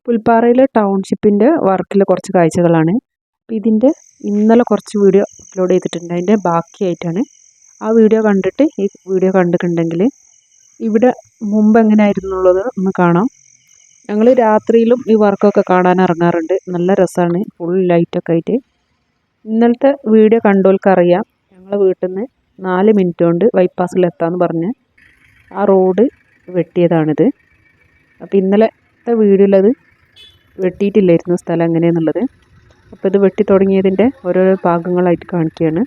പുൽപ്പാറയിലെ ടൗൺഷിപ്പിൻ്റെ വർക്കിലെ കുറച്ച് കാഴ്ചകളാണ്. അപ്പോൾ ഇതിൻ്റെ ഇന്നലെ കുറച്ച് വീഡിയോ അപ്ലോഡ് ചെയ്തിട്ടുണ്ട്. അതിൻ്റെ ബാക്കിയായിട്ടാണ്. ആ വീഡിയോ കണ്ടിട്ട് ഈ വീഡിയോ കണ്ടിട്ടുണ്ടെങ്കിൽ ഇവിടെ മുമ്പ് എങ്ങനെയായിരുന്നുള്ളത് ഒന്ന് കാണാം. ഞങ്ങൾ രാത്രിയിലും ഈ വർക്കൊക്കെ കാണാൻ ഇറങ്ങാറുണ്ട്. നല്ല രസമാണ്, ഫുൾ ലൈറ്റൊക്കെ ആയിട്ട്. ഇന്നലത്തെ വീഡിയോ കണ്ടോൽക്കറിയാം, ഞങ്ങളെ വീട്ടിൽ നിന്ന് 4 മിനിറ്റ് കൊണ്ട് ബൈപ്പാസിലെത്താമെന്ന് പറഞ്ഞ് ആ റോഡ് വെട്ടിയതാണിത്. അപ്പോൾ ഇന്നലത്തെ വീഡിയോയിലത് വെട്ടിയിട്ടില്ലായിരുന്നു സ്ഥലം എങ്ങനെയാണെന്നുള്ളത്. അപ്പോൾ ഇത് വെട്ടി തുടങ്ങിയതിൻ്റെ ഓരോരോ ഭാഗങ്ങളായിട്ട് കാണിക്കുകയാണ്.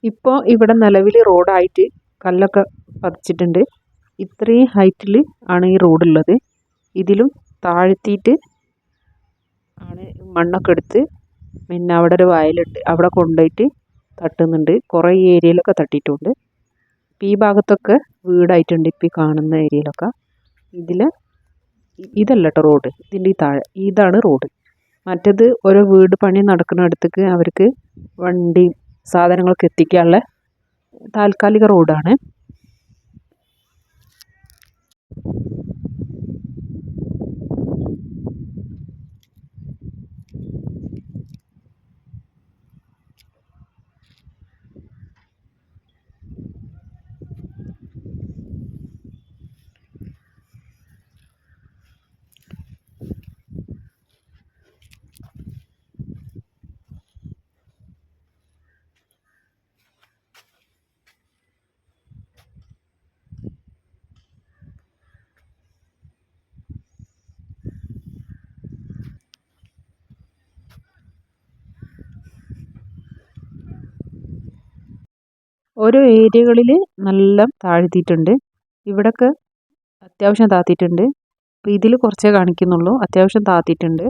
ഇപ്പോൾ ഇവിടെ നിലവിൽ റോഡായിട്ട് കല്ലൊക്കെ പതിച്ചിട്ടുണ്ട്. ഇത്രയും ഹൈറ്റിൽ ആണ് ഈ റോഡുള്ളത്. ഇതിലും താഴ്ത്തിയിട്ട് ആണ് മണ്ണൊക്കെ എടുത്ത് പിന്നെ അവിടെ ഒരു വയലുണ്ട്, അവിടെ കൊണ്ടുപോയിട്ട് തട്ടുന്നുണ്ട്. കുറേ ഏരിയയിലൊക്കെ തട്ടിയിട്ടുണ്ട്. ഇപ്പം ഈ ഭാഗത്തൊക്കെ വീടായിട്ടുണ്ട്. ഇപ്പം ഈ കാണുന്ന ഏരിയയിലൊക്കെ. ഇതല്ല കേട്ടോ റോഡ്, ഇതിൻ്റെ ഈ താഴെ ഇതാണ് റോഡ്. മറ്റേത് ഓരോ വീട് പണി നടക്കുന്നിടത്തേക്ക് അവർക്ക് വണ്ടി സാധനങ്ങളൊക്കെ എത്തിക്കാനുള്ള താൽക്കാലിക റോഡാണ്. ഓരോ ഏരിയകളിൽ നല്ല താഴ്ത്തിയിട്ടുണ്ട്. ഇവിടൊക്കെ അത്യാവശ്യം താത്തിയിട്ടുണ്ട്. അപ്പോൾ ഇതിൽ കുറച്ചേ കാണിക്കുന്നുള്ളൂ. അത്യാവശ്യം താത്തിയിട്ടുണ്ട്.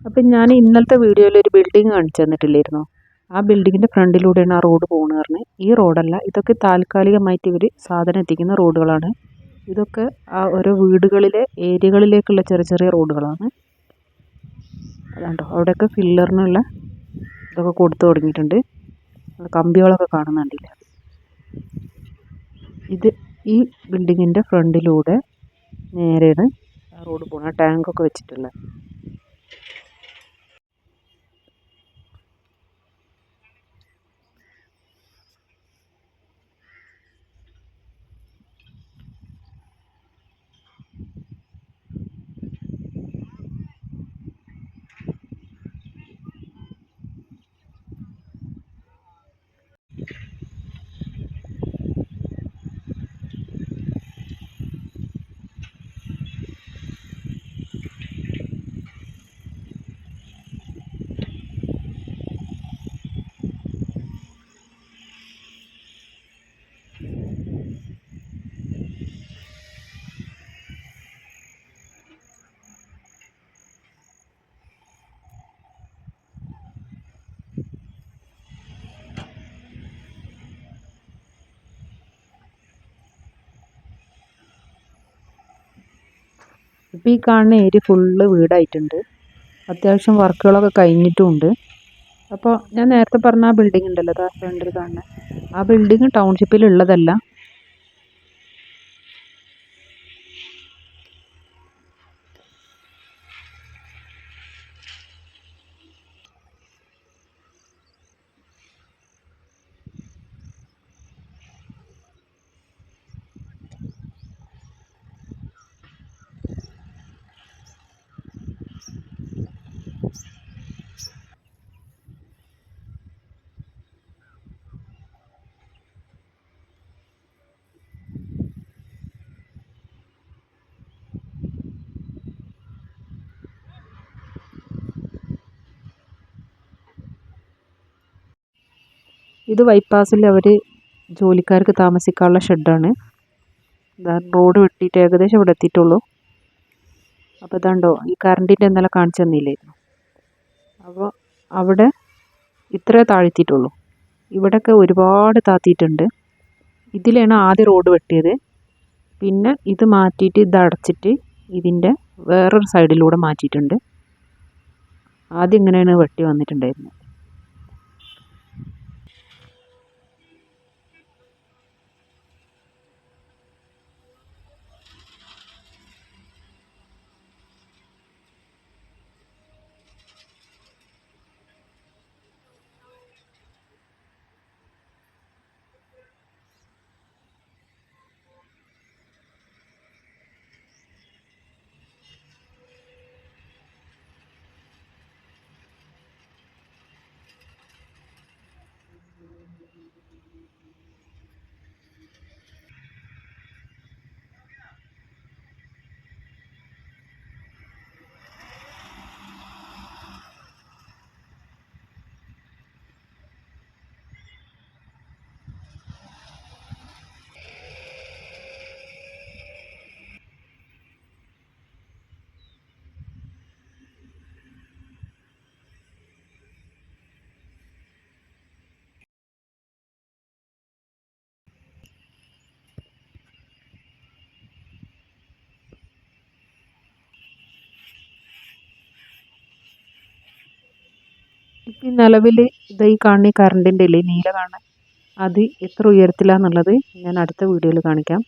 അപ്പം ഞാൻ ഇന്നലത്തെ വീഡിയോയിൽ ഒരു ബിൽഡിംഗ് കാണിച്ചു തന്നിട്ടില്ലായിരുന്നോ? ആ ബിൽഡിങ്ങിൻ്റെ ഫ്രണ്ടിലൂടെയാണ് ആ റോഡ് പോകുന്നത് പറഞ്ഞത്. ഈ റോഡല്ല, ഇതൊക്കെ താൽക്കാലികമായിട്ട് ഇവർ സാധനം എത്തിക്കുന്ന റോഡുകളാണ്. ഇതൊക്കെ ആ ഓരോ വീടുകളിലെ ഏരിയകളിലേക്കുള്ള ചെറിയ ചെറിയ റോഡുകളാണ്. അതാണ്ടോ അവിടെയൊക്കെ ഫില്ലറിനുള്ള ഇതൊക്കെ കൊടുത്തു തുടങ്ങിയിട്ടുണ്ട്. കമ്പികളൊക്കെ കാണുന്നുണ്ടില്ല. ഈ ബിൽഡിങ്ങിൻ്റെ ഫ്രണ്ടിലൂടെ നേരെയാണ് ആ റോഡ് പോകുന്നത്. ടാങ്കൊക്കെ വെച്ചിട്ടുള്ള. ഇപ്പോൾ ഈ കാണുന്ന ഏരിയ ഫുള്ള് വീടായിട്ടുണ്ട്. അത്യാവശ്യം വർക്കുകളൊക്കെ കഴിഞ്ഞിട്ടുമുണ്ട്. അപ്പോൾ ഞാൻ നേരത്തെ പറഞ്ഞ ആ ബിൽഡിംഗ് ഉണ്ടല്ലോ, അതാ ഫ്രണ്ടിൽ കാണുന്നത്, ആ ബിൽഡിംഗ് ടൗൺഷിപ്പിലുള്ളതല്ല. ഇത് ബൈപ്പാസിൽ അവർ ജോലിക്കാർക്ക് താമസിക്കാനുള്ള ഷെഡാണ്. റോഡ് വെട്ടിയിട്ട് ഏകദേശം ഇവിടെ എത്തിയിട്ടുള്ളൂ. അപ്പോൾ ഇതാണ്ടോ ഈ കറണ്ടിൻ്റെ ഇന്നലെ കാണിച്ചു തന്നില്ലായിരുന്നു. അപ്പോൾ അവിടെ ഇത്രേ താഴ്ത്തിയിട്ടുള്ളൂ. ഇവിടെയൊക്കെ ഒരുപാട് താത്തിയിട്ടുണ്ട്. ഇതിലാണ് ആദ്യം റോഡ് വെട്ടിയത്. പിന്നെ ഇത് മാറ്റിയിട്ട് ഇത് അടച്ചിട്ട് ഇതിൻ്റെ വേറൊരു സൈഡിലൂടെ മാറ്റിയിട്ടുണ്ട്. ആദ്യം ഇങ്ങനെയാണ് വെട്ടി വന്നിട്ടുണ്ടായിരുന്നത്. ഈ നിലവിൽ ഈ കാണുന്ന ഈ കറണ്ടിൻ്റെ ഇല്ലേ നീല കാണാൻ, അത് എത്ര ഉയരത്തിലാണെന്നുള്ളത് ഞാൻ അടുത്ത വീഡിയോയിൽ കാണിക്കാം.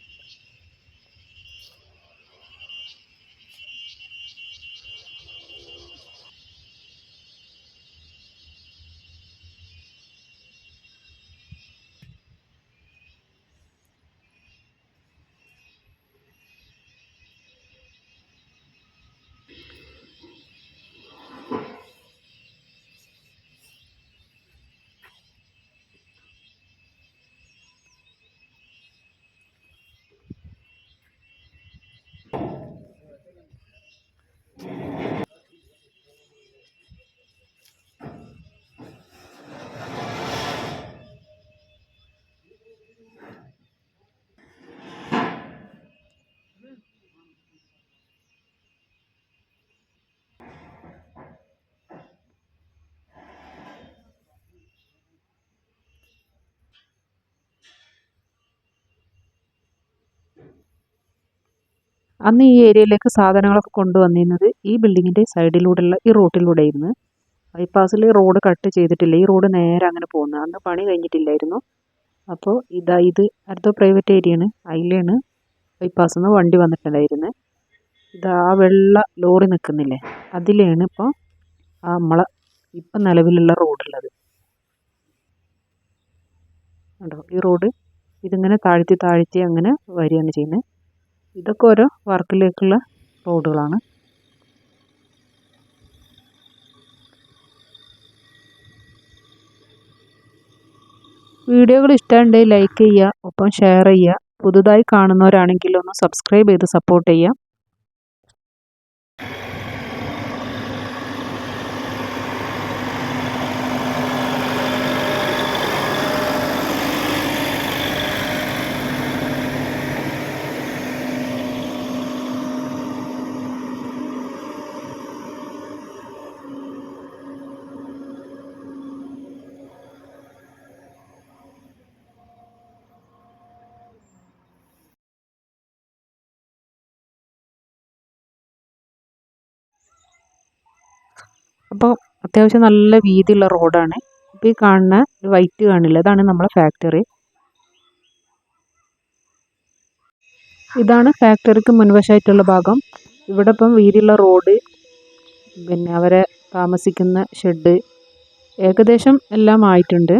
അന്ന് ഈ ഏരിയയിലേക്ക് സാധനങ്ങളൊക്കെ കൊണ്ടുവന്നിരുന്നത് ഈ ബിൽഡിങ്ങിൻ്റെ സൈഡിലൂടെയുള്ള ഈ റൂട്ടിലൂടെയായിരുന്നു. ബൈപ്പാസിൽ റോഡ് കട്ട് ചെയ്തിട്ടില്ല. ഈ റോഡ് നേരെ അങ്ങനെ പോകുന്നത്. അന്ന് പണി കഴിഞ്ഞിട്ടില്ലായിരുന്നു. അപ്പോൾ ഇത് അടുത്ത പ്രൈവറ്റ് ഏരിയയാണ്. അതിലാണ് ബൈപ്പാസിൽ നിന്ന് വണ്ടി വന്നിട്ടുണ്ടായിരുന്നത്. ആ വെള്ള ലോറി നിൽക്കുന്നില്ലേ, അതിലാണ് ഇപ്പോൾ നമ്മളെ ഇപ്പം നിലവിലുള്ള റോഡുള്ളത്. കണ്ടോ ഈ റോഡ് ഇതിങ്ങനെ താഴ്ത്തി അങ്ങനെ വരികയാണ് ചെയ്യുന്നത്. ഇതൊക്കെ ഓരോ വർക്കിലേക്കുള്ള റോഡുകളാണ്. വീഡിയോകൾ ഇഷ്ടമുണ്ടെങ്കിൽ ലൈക്ക് ചെയ്യുക, ഒപ്പം ഷെയർ ചെയ്യുക. പുതുതായി കാണുന്നവരാണെങ്കിൽ ഒന്ന് സബ്സ്ക്രൈബ് ചെയ്ത് സപ്പോർട്ട് ചെയ്യുക. അപ്പോൾ അത്യാവശ്യം നല്ല വീതിയുള്ള റോഡാണ്. ഇപ്പോൾ ഈ കാണുന്ന വൈറ്റ് കാണില്ല, ഇതാണ് നമ്മളെ ഫാക്ടറി. ഇതാണ് ഫാക്ടറിക്ക് മുൻവശമായിട്ടുള്ള ഭാഗം. ഇവിടെ ഇപ്പം വീതിയുള്ള റോഡ്, പിന്നെ അവരെ താമസിക്കുന്ന ഷെഡ് ഏകദേശം എല്ലാം ആയിട്ടുണ്ട്.